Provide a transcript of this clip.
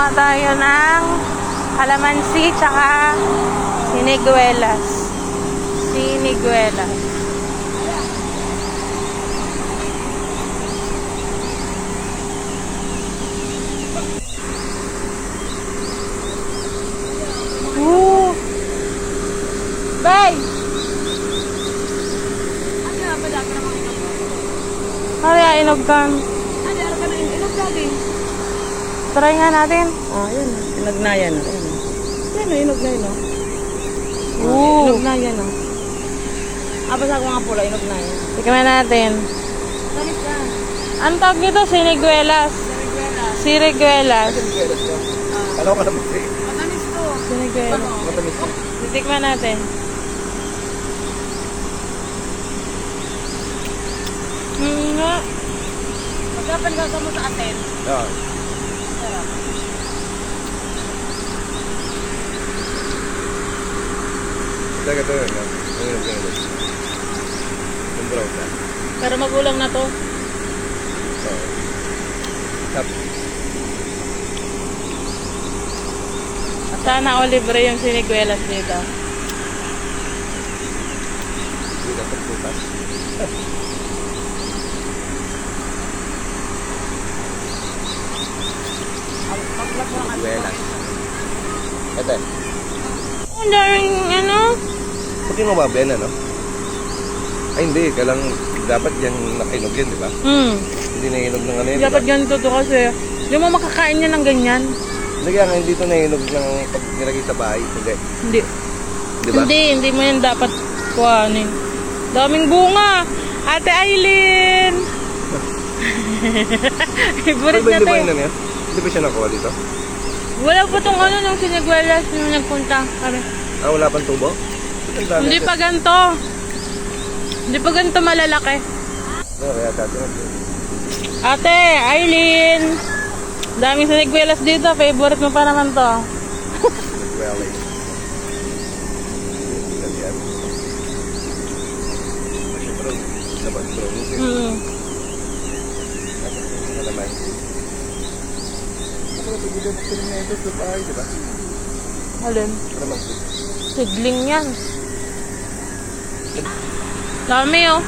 nga tayo ng kalamansi tsaka siniguelas. Siniguelas. Woo! Bay! Kaya inog kan. Try nga natin. Yun. Inog na yan. Yan, inog na yun. Ooh. Inog na yan. Basa ko nga pula, inog na yan. Tignan natin. Tamis ka. Ang tawag nito, siniguelas. Siniguelas. Kala ko ka naman eh. Matamis to. Siniguelas. Matamis na. Titikman natin. Nga. Pagkapan ka mo sa atin. Oo. Sarap. Talaga to yun. Nanginom ka yun. Yung brown na. Pero magulang na to. Oo. Tap. Sana o libre yung siniguelas dito. Hindi na pagputas. Buenas. Ito eh. Ang daming ano? Puti mo ba Ben, ano? Ay hindi, kailang dapat yan nakainog yan, di ba? Hindi nainog ng ano yun, Dapat ganito to kasi. Hindi mo makakain yan ng ganyan. Hindi kaya nga hindi ito nainog ng pag nilagay sa bahay. Hindi. Hindi. Di ba? Hindi mo yan dapat kuhanin. Daming bunga. Ate Aileen! Favorite Pero na hindi to ba eh. yun ano yan? Hindi ba siya nakuha dito? Wala pa tong ano nung siniguelas nung nagpunta kami. Wala pang tubo? Hindi pa ganito. Hindi pa ganito malalaki. No, kaya dati Ate Aileen! Daming siniguelas dito. Favorite mo pa naman to. well eh. Ganyan. Masya bro. Dapat bro. Ano naman? Ako na pagigil mo pinimento sa bahay, di ba? Alin? Ano naman? Sigling yan. Dami oh.